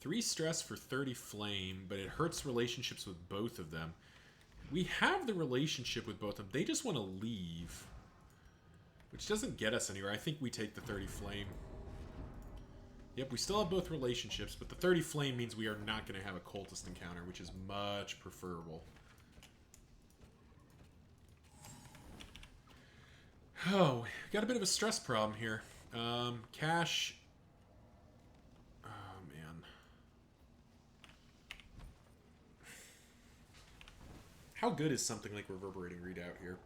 Three stress for 30 flame, but it hurts relationships with both of them. We have the relationship with both of them. They just want to leave, which doesn't get us anywhere. I think we take the 30 flame. Yep, we still have both relationships, but the 30 flame means we are not going to have a cultist encounter, which is much preferable. Oh, got a bit of a stress problem here. Cash. Oh, man. How good is something like Reverberating Readout here?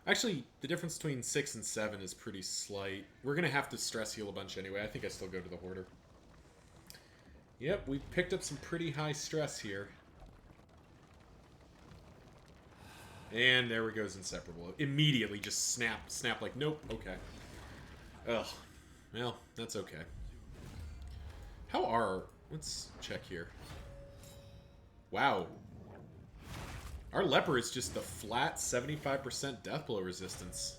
Actually, the difference between 6 and 7 is pretty slight. We're going to have to stress heal a bunch anyway. I think I still go to the Hoarder. Yep, we picked up some pretty high stress here. And there we goes Inseparable. Immediately just snap like, nope, okay. Ugh. Well, that's okay. How are... Let's check here. Wow. Our Leper is just the flat 75% Deathblow resistance.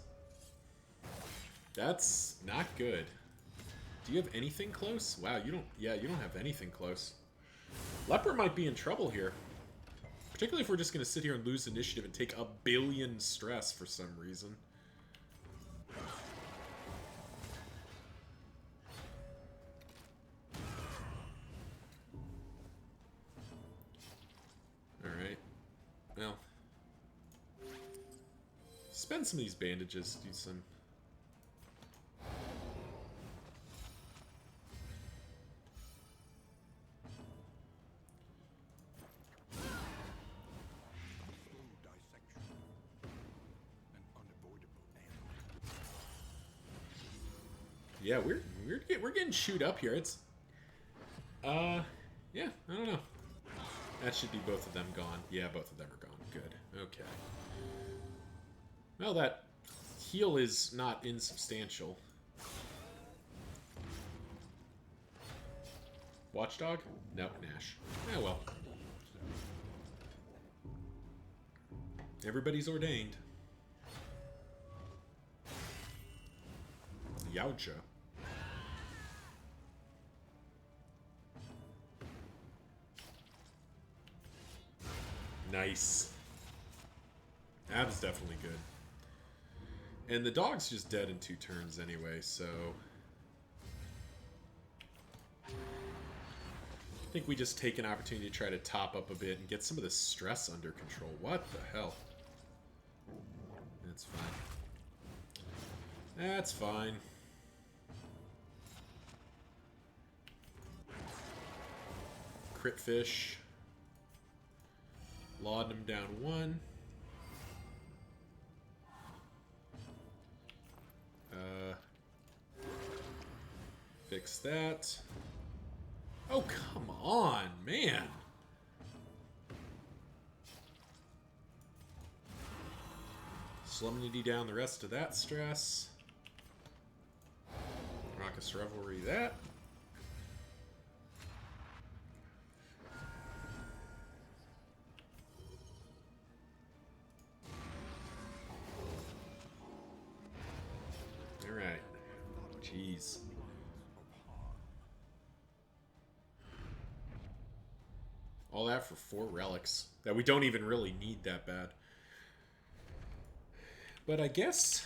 That's not good. Do you have anything close? Wow, you don't... Yeah, you don't have anything close. Leper might be in trouble here. Particularly if we're just going to sit here and lose initiative and take a billion stress for some reason. Alright. Well. Spend some of these bandages. Do some... Yeah, we're getting chewed up here. It's Yeah, I don't know. That should be both of them gone. Yeah, both of them are gone. Good. Okay. Well, that heal is not insubstantial. Watchdog? No, Nash. Oh well. Everybody's ordained. Yowcha. Nice. That was definitely good. And the dog's just dead in 2 turns anyway, so... I think we just take an opportunity to try to top up a bit and get some of the stress under control. What the hell? That's fine. That's fine. Crit fish. Lauding him down 1. Fix that. Oh, come on, man. Solemnity down the rest of that stress. Raucous Revelry that. Alright. Jeez. All that for 4 relics that we don't even really need that bad. But I guess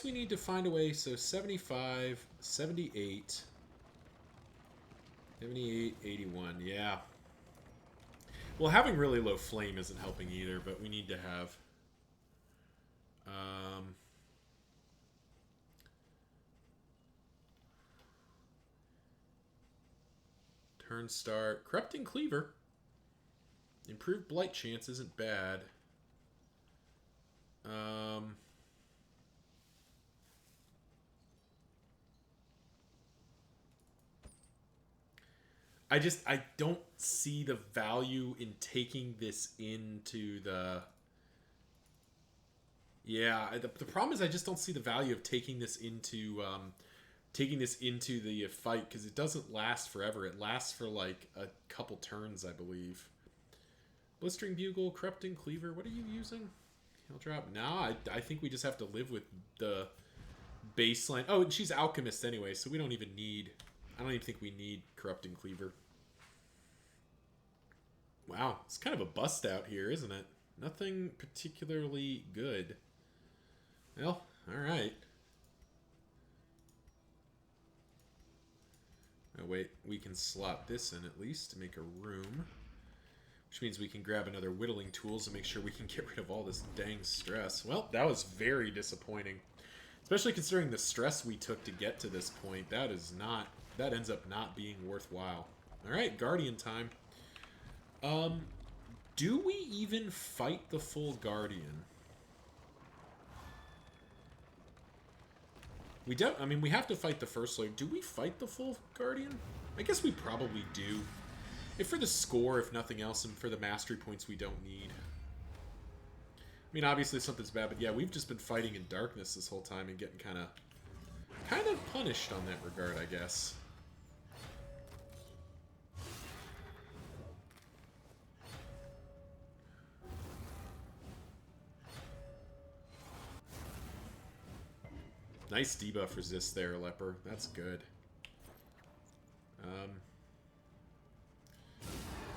we need to find a way. So 75, 78, 78, 81. Yeah. Well, having really low flame isn't helping either, but we need to have... turn start. Corrupting Cleaver. Improved Blight chance isn't bad. I don't see the value in taking this into the... Yeah, the problem is I just don't see the value of taking this into the fight, because it doesn't last forever. It lasts for like a couple turns, I believe. Blistering Bugle, Corrupting Cleaver. What are you using? He'll drop. Nah, I think we just have to live with the baseline. Oh, and she's Alchemist anyway, so we don't even need... I don't even think we need Corrupting Cleaver. Wow, it's kind of a bust out here, isn't it? Nothing particularly good. Well, alright. Oh, wait, we can slot this in at least to make a room. Which means we can grab another whittling tools and make sure we can get rid of all this dang stress. Well, that was very disappointing. Especially considering the stress we took to get to this point. That ends up not being worthwhile. Alright, Guardian time. Do we even fight the full Guardian? We don't. I mean, we have to fight the first layer. Do we fight the full Guardian? I guess we probably do. If for the score, if nothing else, and for the mastery points we don't need. I mean, obviously something's bad, but yeah, we've just been fighting in darkness this whole time and getting kind of punished on that regard, I guess. Nice debuff resist there, Leper. That's good.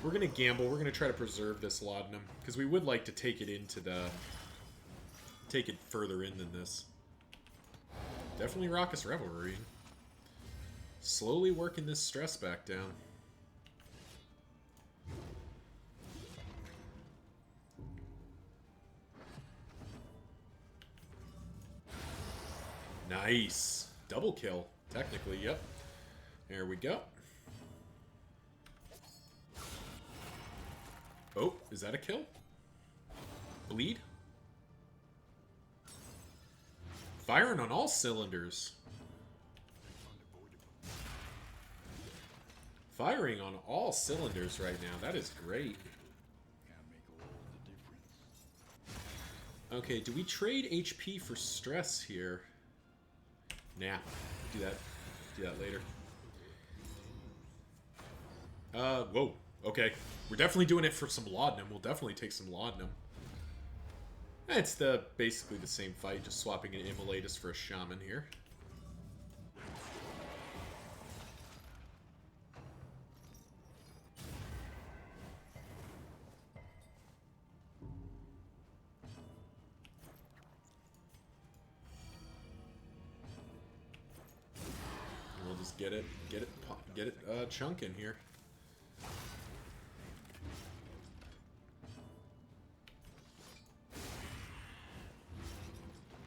We're going to gamble. We're going to try to preserve this laudanum, because we would like to take it into the... take it further in than this. Definitely Raucous Revelry. Slowly working this stress back down. Nice. Double kill, technically, yep. There we go. Oh, is that a kill? Bleed? Firing on all cylinders. Firing on all cylinders right now. That is great. Can make all the difference. Okay, do we trade HP for stress here? Nah, do that. Do that later. Whoa. Okay. We're definitely doing it for some laudanum. We'll definitely take some laudanum. It's basically the same fight, just swapping an Immolatus for a Shaman here. And we'll just get it chunking here.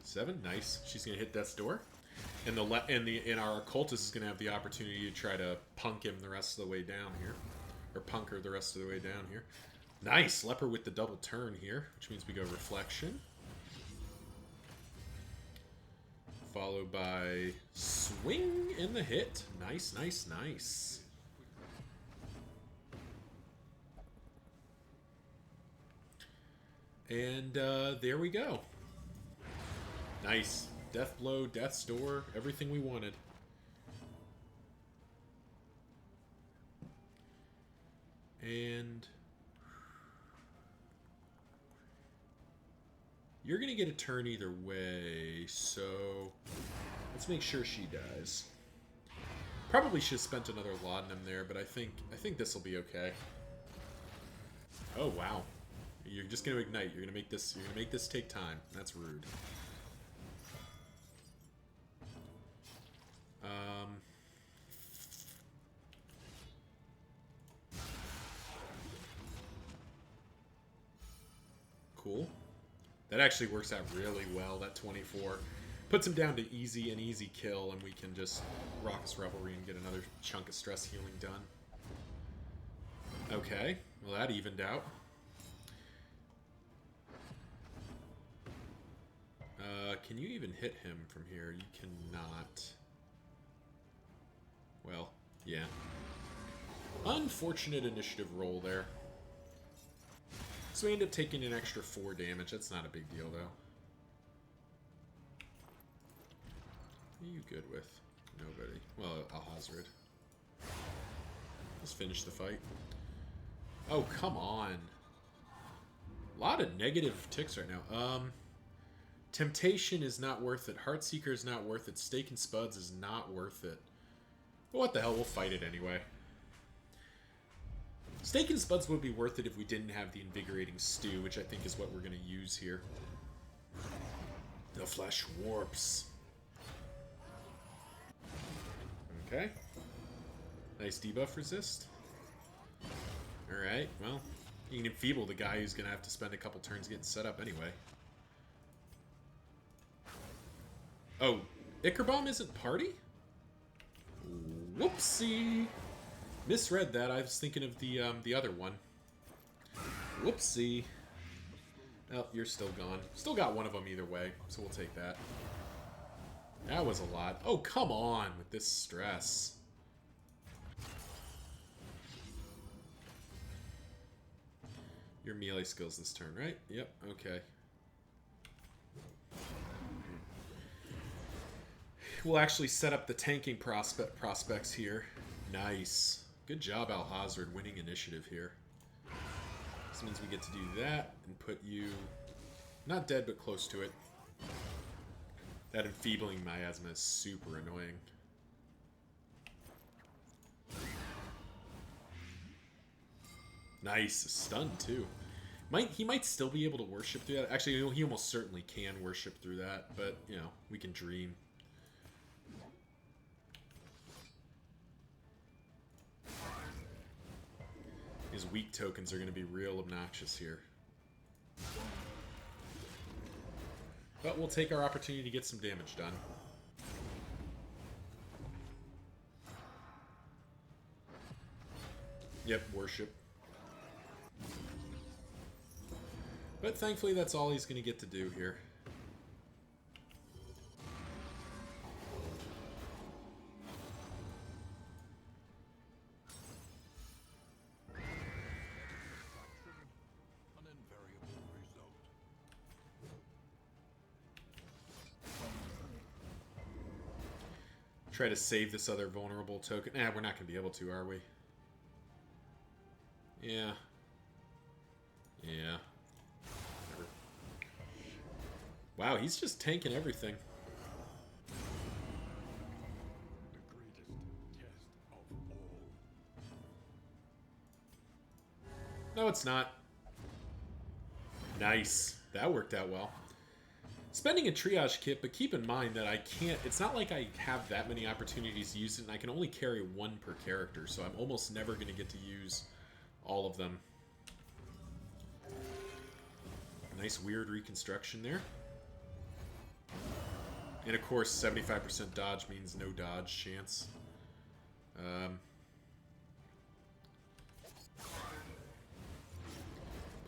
Seven, nice. She's gonna hit death's door, and our occultist is gonna have the opportunity to try to punk him the rest of the way down here, or punk her the rest of the way down here. Nice, leper with the double turn here, which means we go reflection, followed by swing in the hit. Nice, nice, nice. And there we go. Nice. Death blow, death's door, everything we wanted. And you're going to get a turn either way, so let's make sure she dies. Probably should have spent another laudanum there, but I think this will be okay. Oh, wow. You're just going to ignite. You're going to make this take time. That's rude. Cool. That actually works out really well, that 24. Puts him down to an easy kill, and we can just Raucous Revelry and get another chunk of stress healing done. Okay, well that evened out. Can you even hit him from here? You cannot. Well, yeah. Unfortunate initiative roll there. So we end up taking an extra 4 damage. That's not a big deal, though. What are you good with? Nobody. Well, Alhazred. Let's finish the fight. Oh, come on. A lot of negative ticks right now. Temptation is not worth it. Heartseeker is not worth it. Steak and Spuds is not worth it. But what the hell, we'll fight it anyway. Steak and Spuds would be worth it if we didn't have the Invigorating Stew, which I think is what we're going to use here. The flesh warps. Okay. Nice debuff resist. Alright, well, you can enfeeble the guy who's going to have to spend a couple turns getting set up anyway. Oh, Ichor Bomb isn't party? Whoopsie. Misread that. I was thinking of the other one. Whoopsie. Oh, you're still gone. Still got one of them either way, so we'll take that. That was a lot. Oh, come on with this stress. Your melee skills this turn, right? Yep, okay. We'll actually set up the tanking prospects here. Nice. Good job, Alhazred, winning initiative here. This means we get to do that and put you not dead, but close to it. That enfeebling miasma is super annoying. Nice, stun too. He might still be able to worship through that. Actually, he almost certainly can worship through that, but you know, we can dream. His weak tokens are going to be real obnoxious here. But we'll take our opportunity to get some damage done. Yep, worship. But thankfully that's all he's going to get to do here. Try to save this other vulnerable token. Nah, we're not going to be able to, are we? Yeah. Yeah. Whatever. Wow, he's just tanking everything. The greatest test of all. No, it's not. Nice. That worked out well. Spending a triage kit, but keep in mind that I can't... It's not like I have that many opportunities to use it, and I can only carry one per character, so I'm almost never going to get to use all of them. Nice weird reconstruction there. And of course, 75% dodge means no dodge chance.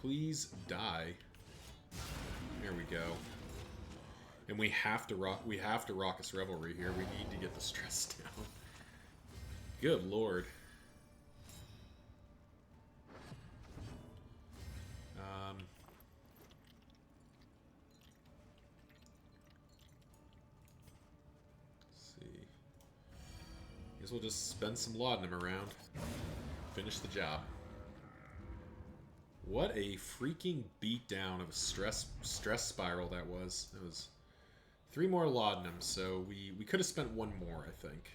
Please die. There we go. And we have to Raucous Revelry here. We need to get the stress down. Good lord. Let's see. Guess we'll just spend some laudanum around. Finish the job. What a freaking beatdown of a stress spiral that was. That was 3 more laudanum, so we could have spent 1 more, I think.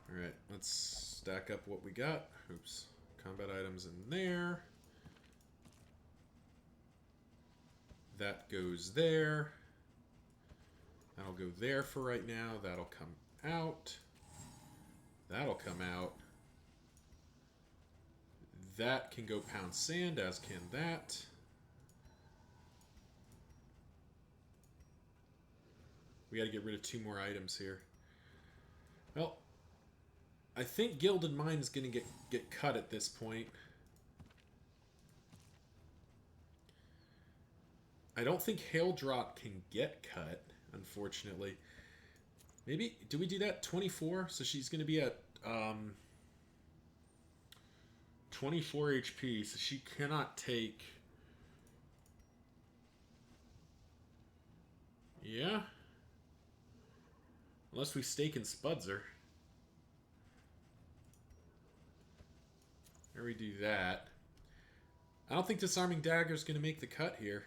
Alright, let's stack up what we got. Oops. Combat items in there. That goes there. That'll go there for right now. That'll come out. That'll come out. That can go pound sand, as can that. We got to get rid of 2 more items here. Well, I think Gilded Mine is going to get cut at this point. I don't think Hail Drop can get cut, unfortunately. Maybe, do we do that? 24? So she's going to be at 24 HP, so she cannot take... Yeah? Unless we stake and spuds her. There we do that. I don't think Disarming Dagger is going to make the cut here.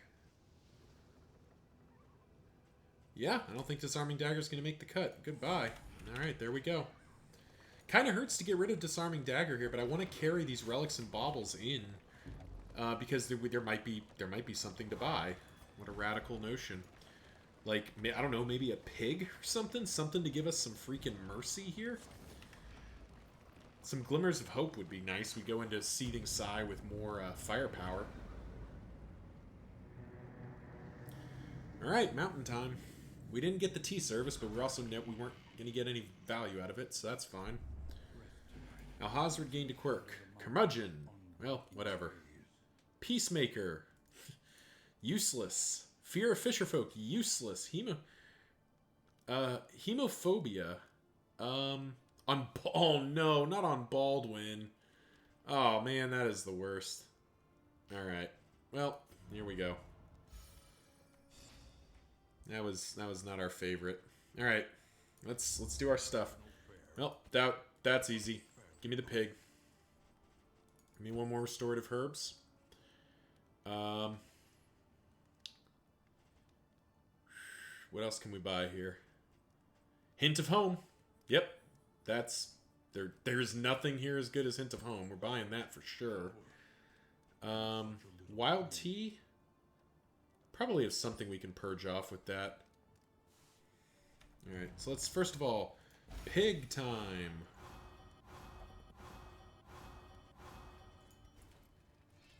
Yeah, I don't think Disarming Dagger is going to make the cut. Goodbye. Alright, there we go. Kind of hurts to get rid of Disarming Dagger here, but I want to carry these relics and baubles in because there might be something to buy. What a radical notion. Like, I don't know, maybe a pig or something? Something to give us some freaking mercy here? Some glimmers of hope would be nice. We go into Seething Sigh with more firepower. Alright, mountain time. We didn't get the tea service, but we weren't going to get any value out of it, so that's fine. Alhazred gained a quirk. Curmudgeon. Well, whatever. Peacemaker. Useless. Fear of Fisherfolk. Useless. Hemophobia. Oh no, not on Baldwin. Oh man, that is the worst. Alright. Well, here we go. That was not our favorite. Alright. Let's do our stuff. Well, that's easy. Give me the pig. Give me 1 more restorative herbs. What else can we buy here? Hint of Home. Yep. There's nothing here as good as Hint of Home. We're buying that for sure. Wild Tea. Probably have something we can purge off with that. Alright, so let's first of all, pig time.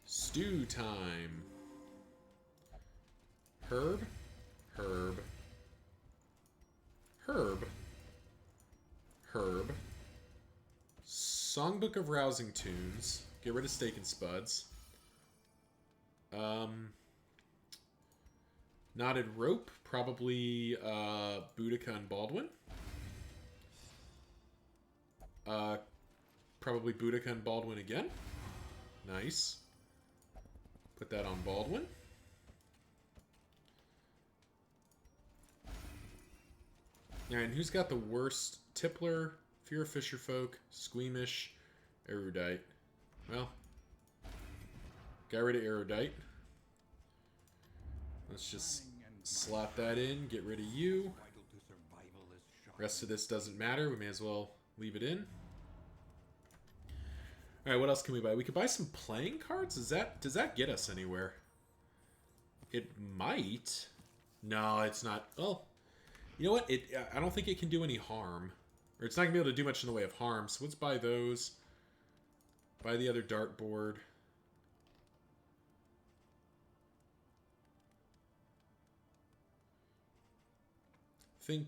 Stew time. Herb. Herb. Herb. Herb. Songbook of Rousing Tunes. Get rid of Steak and Spuds. Knotted Rope. Probably Boudica and Baldwin. Probably Boudica and Baldwin again. Nice. Put that on Baldwin. All right, and who's got the worst? Tippler, Fear of Fisherfolk, Squeamish, Erudite. Well, got rid of Erudite. Let's just slot that in, get rid of you. Rest of this doesn't matter. We may as well leave it in. All right, what else can we buy? We could buy some playing cards. Does that get us anywhere? It might. No, it's not. Well, you know what? I don't think it can do any harm. Or it's not going to be able to do much in the way of harm. So let's buy those. Buy the other dartboard. Think...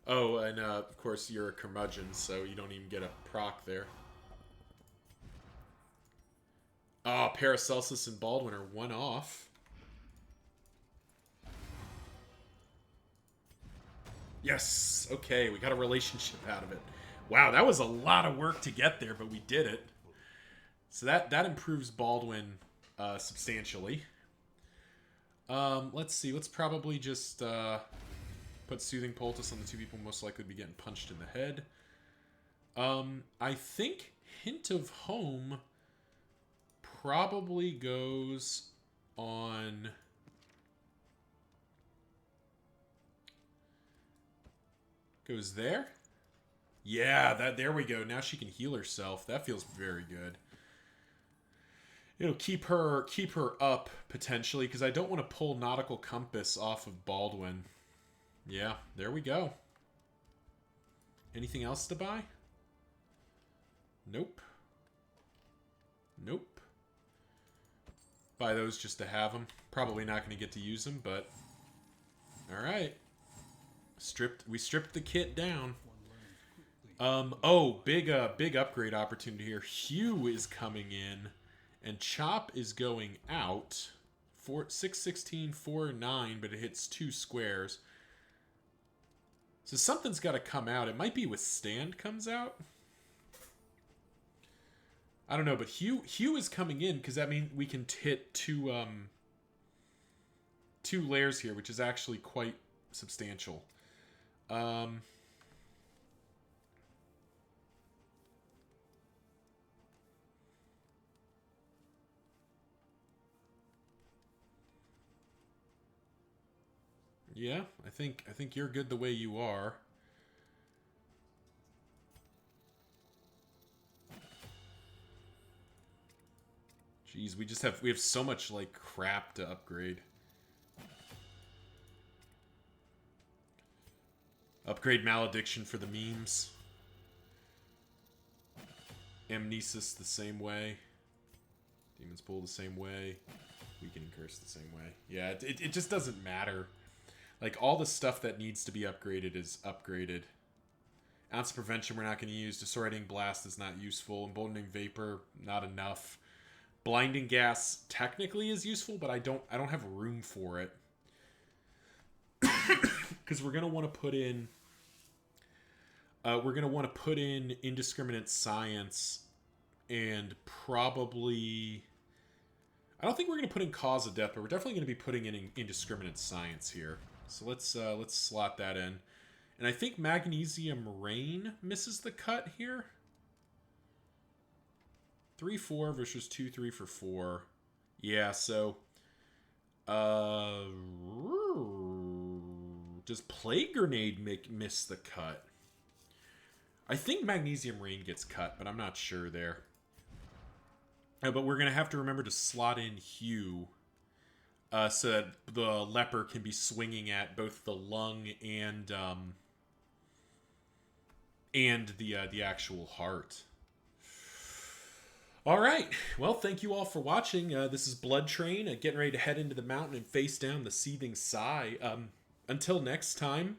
Oh, and of course you're a curmudgeon, so you don't even get a proc there. Oh, Paracelsus and Baldwin are one off. Yes! Okay, we got a relationship out of it. Wow, that was a lot of work to get there, but we did it. So that improves Baldwin substantially. Let's see. Let's probably just put Soothing Poultice on the two people most likely to be getting punched in the head. I think Hint of Home probably goes on... Goes there? Yeah, there we go. Now she can heal herself. That feels very good. It'll keep her up, potentially, because I don't want to pull Nautical Compass off of Baldwin. Yeah, there we go. Anything else to buy? Nope. Nope. Buy those just to have them. Probably not going to get to use them, but... Alright. We stripped the kit down. Oh, big upgrade opportunity here. Hugh is coming in, and Chop is going out. 616, 4-9, but it hits 2 squares. So something's got to come out. It might be Withstand comes out. I don't know, but Hugh is coming in because that means we can hit two layers here, which is actually quite substantial. Yeah, I think you're good the way you are. Jeez, we have so much like crap to upgrade. Upgrade Malediction for the memes. Amnesis the same way. Demon's Pull the same way. Weakening Curse the same way. Yeah, it just doesn't matter. Like, all the stuff that needs to be upgraded is upgraded. Ounce of Prevention we're not going to use. Disorienting Blast is not useful. Emboldening Vapor, not enough. Blinding Gas technically is useful, but I don't have room for it. Because we're going to want to put in... Indiscriminate Science and probably... I don't think we're going to put in Cause of Death, but we're definitely going to be putting in Indiscriminate Science here. So let's slot that in. And I think Magnesium Rain misses the cut here. 3-4 versus 2-3 for 4. Yeah, so... does Plague Grenade miss the cut? I think Magnesium Rain gets cut, but I'm not sure there. But we're going to have to remember to slot in Hugh so that the leper can be swinging at both the lung and the actual heart. All right. Well, thank you all for watching. This is Blood Train, getting ready to head into the mountain and face down the Seething Sigh. Until next time,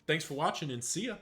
thanks for watching and see ya.